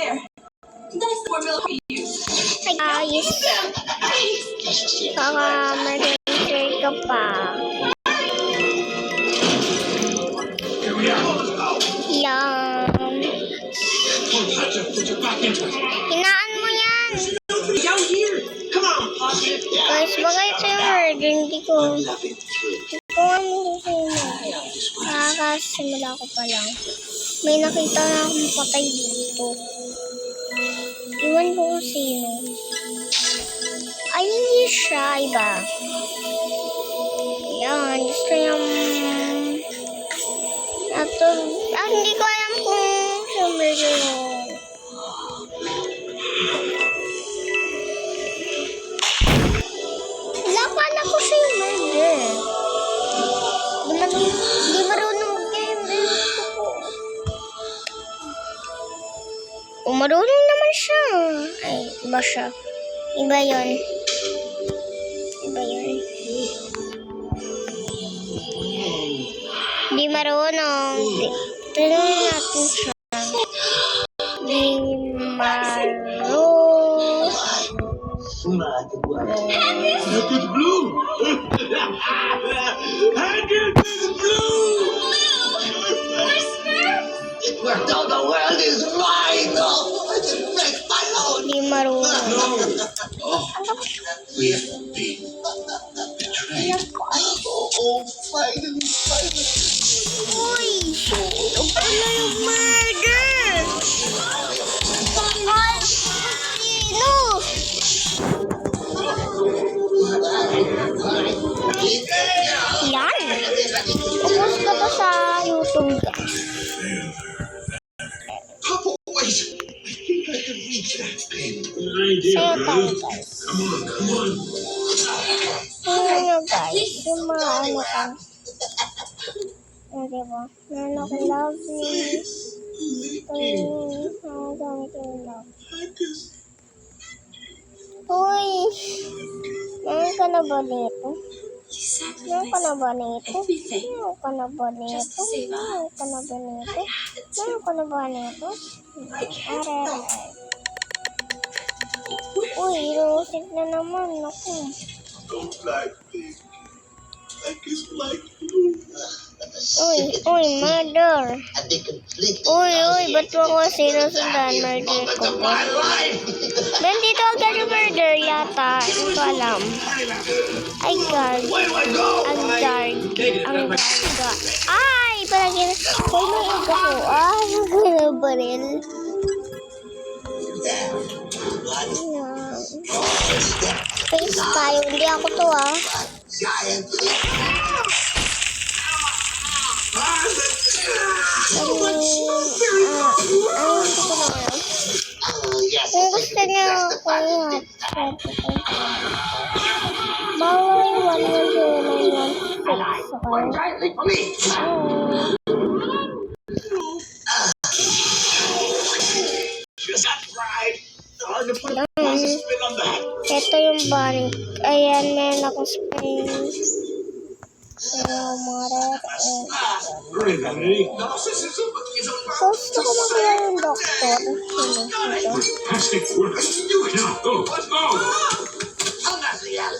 Hi guys! Kaka-emergency ka pa. Yan. Hinaan mo yan! Guys, baka ito yung order. Hindi ko ano gusto. Kakasimula ko pa lang. May nakita na akong patay dito. Iwan ko kung sino. Ay, hindi siya. Iba. Yan. Gusto niyang... hindi ko alam kung siya murder yun. Akala ko siya yung murder. Di marunong mag-game. Marunong naman siya. Ay, iba siya. Iba yun. Di marunong. Tanungin natin siya. Di marunong. Look at blue! Look at blue! Where all the world is mine! I can make my own! Di marunong. We have been betrayed. Finally. Uy! Ito pala yung murder! Ay! Sino? Yan! Upos ka pa sa YouTube, guys. Papa, wait! I think I can reach that pin. Sa'yo tayo, guys. Come on. Tingnan nyo, guys. Yung mga ano ka. Diba? Meron akong lovely. Gamit yung love. Uy! Meron ka na ba nito? Meron ka na ba nito? Meron ka na ba nito? Meron ka na ba nito? Meron ka na ba nito? Are. Uy, rosit na naman. Naku. Don't like me. Like it's like blue. Uy, murder. Uy, ba't mo ako sinusundan? Murder ko ba? Nandito agad yung murder yata. Hindi ko alam. Ay, guard. Ang guard. Ay, palagi. Uy, may iga ko. Ay, ang gano'n ba rin? Face tayo. Hindi ako to, ah. Kung gusto niya ako yan, bawal yung 1 ito yung balik. Ayan, meron akong spray. Gusto ko makilala yung doktor. Fantastic work. Now go. Let's go. I'm not real.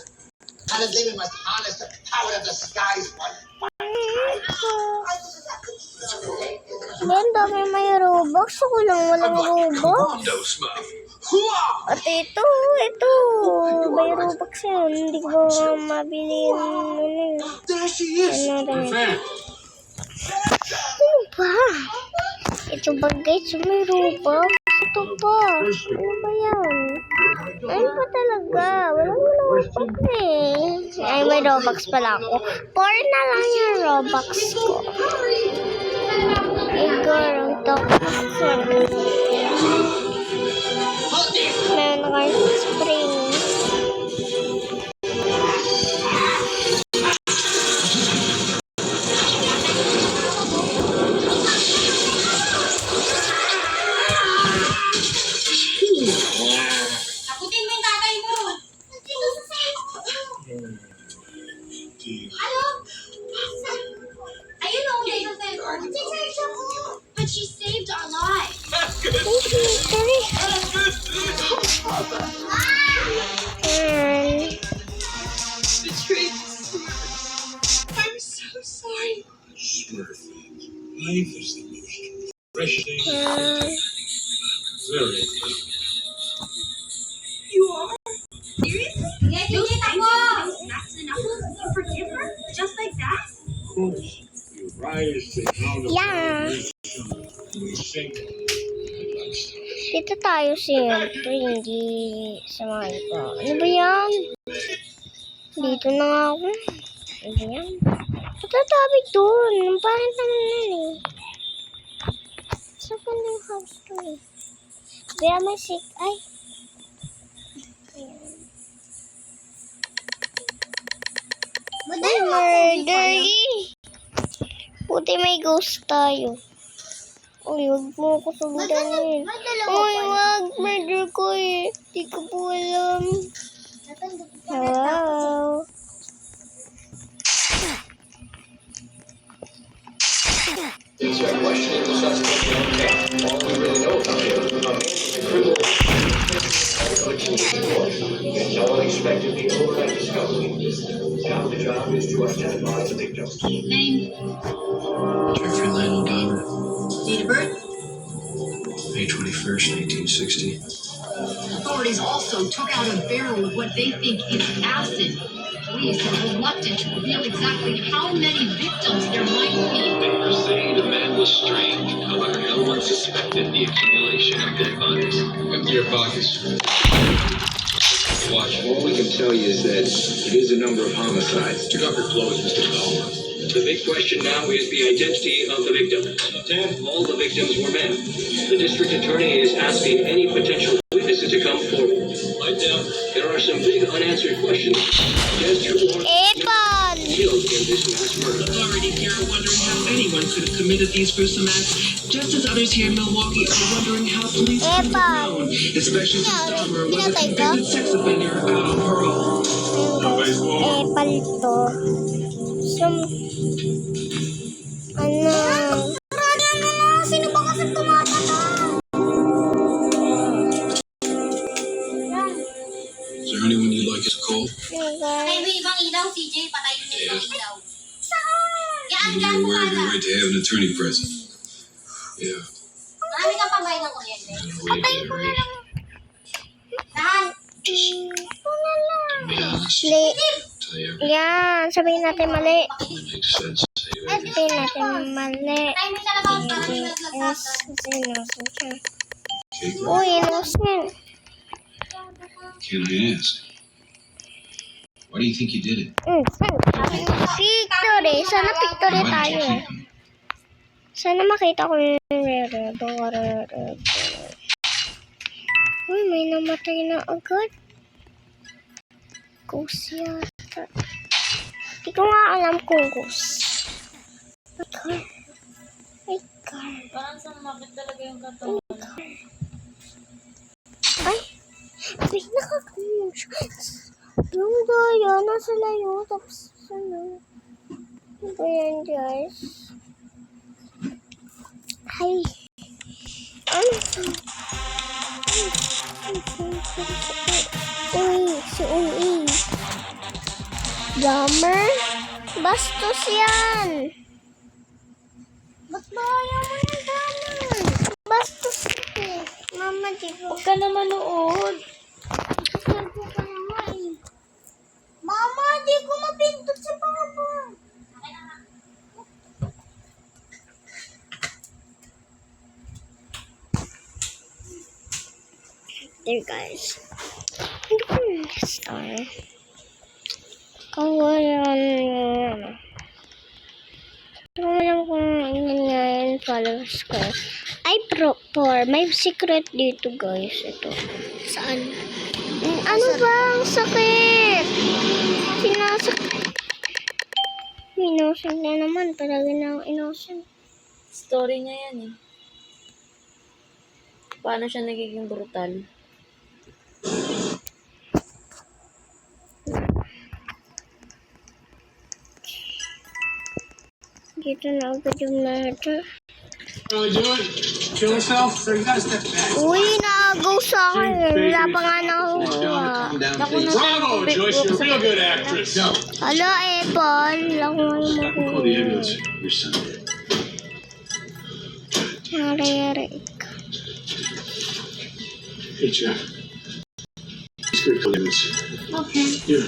And the living must harness the power of the skies. Yan, dami may Robux. Ako lang walang Robux. At ito. May Robux yun. Hindi ko mabili yun. There she is. Ano ba? Ito ba guys? May Robux. Ito pa. Ano ba yan? Ano ba talaga? Walang Robux eh. Ay, may Robux pala ako. 4 na lang yung Robux ko. Igor, ang Robux. Meron na kayo spring. Nakutin mo yung tatay mo. Ano? Ayun o, may tatay. But she saved our lives. Thank you. Just like that? You rise to count of Yeah. you sink. Dito tayo siyempre, hindi sa mga iba. Ano ba yan? Dito na nga ako. Ano ba yan? Patatabi doon. Ang pangit naman yan eh. Sa kanyang house to eh. Kaya may sick. Ay. Ayan. Ay, murdery. Buti may ghost tayo. Uy, huwag mo ko sundanin. Uy, wag. Murder ko eh. Di ko po alam. Hello? These are questioning the suspect. All we really know about him, a man with a criminal and no one expected the overnight discovery. Now the job is to identify the victims. Name, Jeffrey Lionel Dahmer, date of birth. May 21st, 1960. Authorities also took out a barrel of what they think is acid. Police are reluctant to reveal exactly how many victims there might be. Neighbors say the man was strange. However, no one suspected the accumulation of dead bodies. Empty your pockets. Watch. All we can tell you is that it is a number of homicides. Take off your clothes, Mr. Bell. The big question now is the identity of the victim. 10, all the victims were men. The district attorney is asking any potential witnesses to come forward. Light down. There are some big unanswered questions. Just who are Epal! killed in this mass murder? Authorities here are wondering how anyone could have committed these gruesome acts, just as others here in Milwaukee are wondering how police could have known, especially since Dahmer was a convicted sex offender out on parole. Epal to. Ano? Sino ba kasi tumatata? Is there anyone you'd like us to call? Patay mo yung ibang ilaw, CJ. Patay mo yung ibang ilaw. Yan, And yan, you're aware of your sana. right to have an attorney present. Yeah. Marami kang pambay ng kuryente. And a way to rate. Tahan. Ito na lang. To be honest, Mali. tell you everything Yan, sabihin natin mali. that makes sense. Tell you everything. Sabihin natin mali. Patay mo siya na ba? Para Hindi hindi is naglasatan. innocent siya. Okay, Uy, innocent. can I ask? Why do you think you did it? Victory. Sana victory Why did tayo you eh. keep him? Sana makita ko yung rare. Uy, may namatay na agad. Ghost yata. Hindi ko nga alam kung ghost. Ay, car. Parang sumakit talaga yung katawan. Ay, may nakakaroon siya. Yung daya, nasa layo. Tapos, ano? Ano ba yan, guys? Ay. Ano to? Uy, si Uli. Dahmer? Bastos yan. Ba't ba ayaw mo yung Dahmer? Bastos eh. Mama, di ko. Huwag ka na manood. Cellphone ka naman eh. Mama, di ko mapindot si Papa. There guys. Hindi ko na-star. Kawalan. Tingnan lang kung ilan nga yung followers ko. Ay, for may secret dito guys. Ito. Saan? Ano ba? Ang sakit. Sinasakit. Innocent na naman. Talaga na innocent. Story niya yan eh. Paano siya nagiging brutal? Dito na agad yung murder. Really do it? Kill herself? So you gotta step back. Uy, naagaw sa akin. Wala pa nga nakuha. Bravo, Joyce. You're a real good actress. No. Hala, Apple. Ako nga yung Call the ambulance. Your son. Nangyayari ka. Hey, Jeff. It's good clearance. Okay. Here.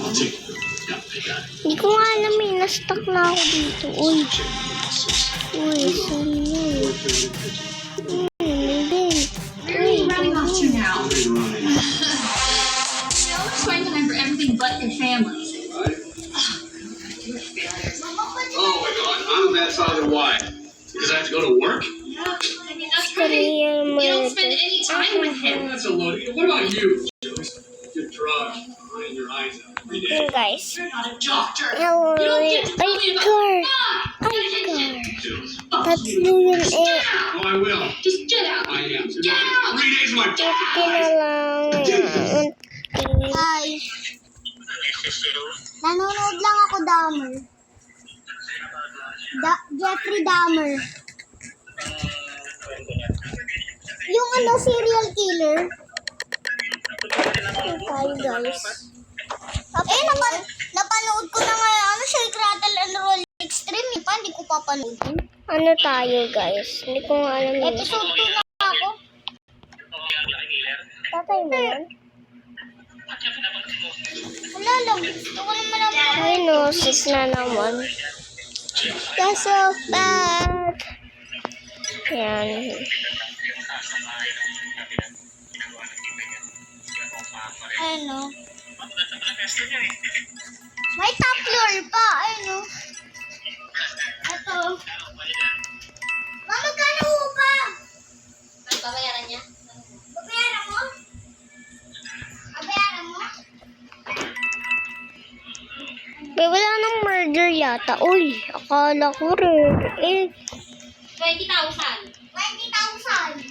I'll take it. Yeah, I got it. Hindi ko nga alam eh. Na-stuck na ako dito. Uy. Uy, saan yun? Where are you running off to now? It's trying to remember everything but your family. Oh my God, I'm that father. Why? Because I have to go to work? Yeah, I mean, that's pretty. You don't spend any time with him. That's a load. What about you? You're drunk, crying your eyes out every day. Yun guys. You're not a doctor. Hello. You don't get to tell me about Tatlo yun eh. Oh, I will. Just get out. I am. Get out. 3 days of my Tatlo na lang yan. Hi. Nanonood lang ako, Dahmer. Jeffrey Dahmer. Yung serial killer. Tayo guys. Napanood ko na nga Shake, Rattle, and Roll Extreme. Hindi ko papanoodin. Ano tayo guys? Hindi ko nga alam yun. Episode 2 na ako. Tatay mo yan? Wala lang. Gusto ko naman ako. Ay no, 6 na naman. That's so bad. Yan. Ano? May top floor pa. Ano? Ito. Mama, magkano upa? Babayaran niya? Babayaran mo? Babayaran mo? May wala nang murder yata. Uy, akala ko rin. Eh, 20,000. 20,000.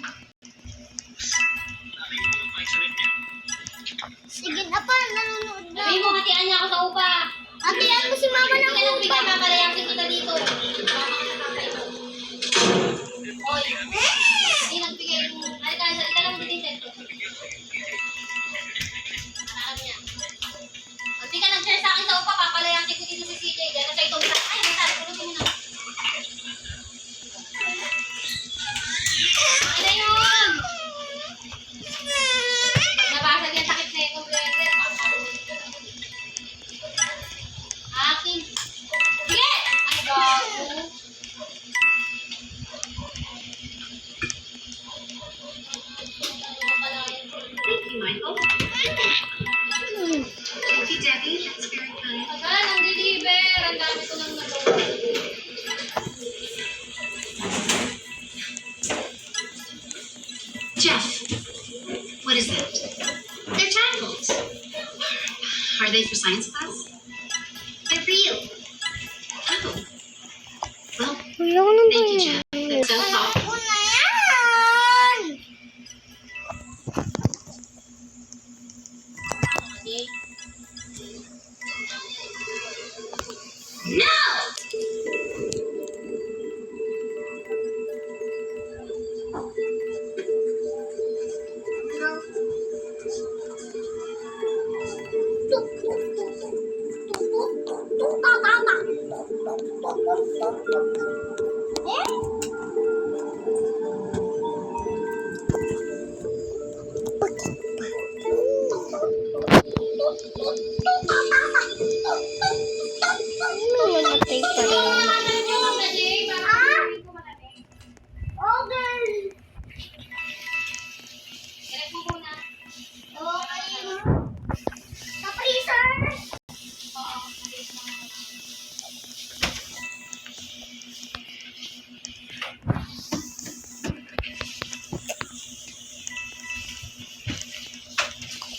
Sige na pa, nanonood na. Sabihin mo, hatian niya ako sa upa. Hatian mo si mama ng Kailan upa. bigay papalayasin kita dito? Oy. Hindi nagbigay mo. Halika, salita lang mo dito. Anak niya. Pag di ka nag-share sa akin sa upa, papalayasin ko dito si CJ. Diyan na sa itong ay, basta, tulungin mo na. Okay na yun. Nabasag yan, sakit na itong blender. Akin. Sige! Ay, gago. Thank you, Michael. Thank you, Debbie. That's very kind. Tagal, ang deliver. Ang dami ko nang nagawa. Jeff, what is that? They're tadpoles. Are they for science class? They're for you. Oh. Well, ayaw na ba thank you, yun? Jeff. That's so thoughtful. Ako na yan! No! May namatay pa rin.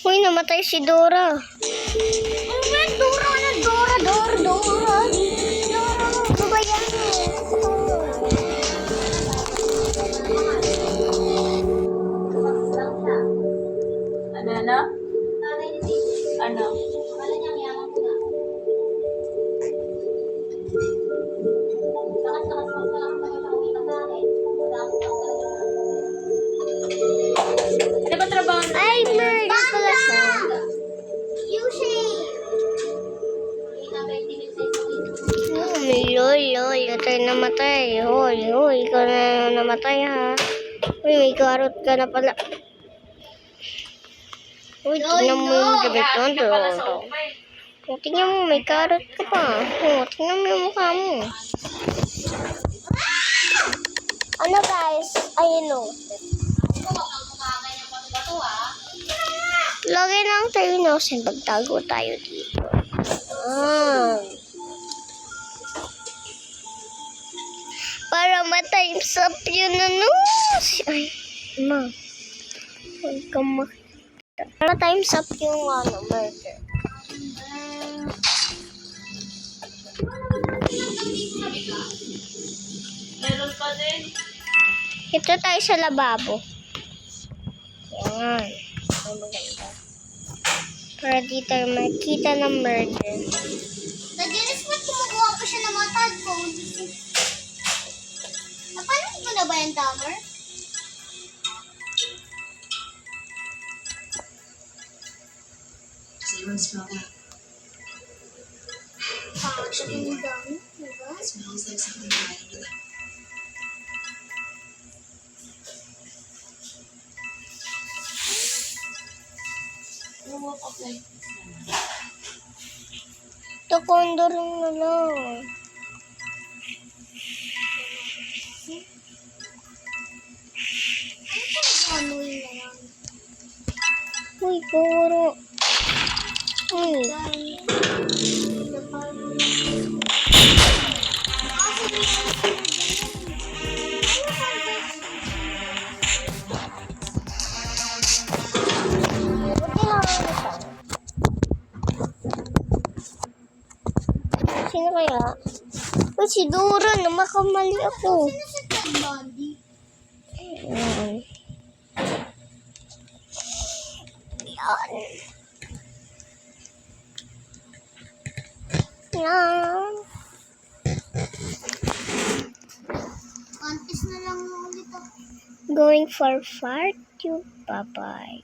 Uy, namatay si Dora. Dora. Ano ba yan? Ano? Ano ba trabaho na? Ay, murder pala siya. Lol, ito yung namatay. Hoy, ikaw na namatay ha. Uy, may karot ka na pala. Uy, tingnan mo yung ganito. Wala sa upay. O, tingnan mo, may carrot ka pa. O, tingnan mo yung mukha mo. Ano guys? Ayun o. Lagay lang tayo innocent. Pagtago tayo dito. Para ma-times up yun ano. Ay, ma. Huwag kang makita. Para times up yung murder. Meron pa din. Ito tayo sa lababo. Yan. Ay, maganda. Para di tayo makita ng murder. Nag-inis mo, kumukuha pa siya ng mga tadpole. Napanood mo na ba yung timer? Does anyone smell that? Siya yung dami, diba? It smells like something died under the Ito, kondorin na lang. Ano yun na lang? Uy, puro. Uy. Sino kaya? Uy, si Dora, namakamali ako. Sino si Ted Bundy? Yan. Yan. Yan. Contest na lang ulit ako. Going for part 2. Bye-bye.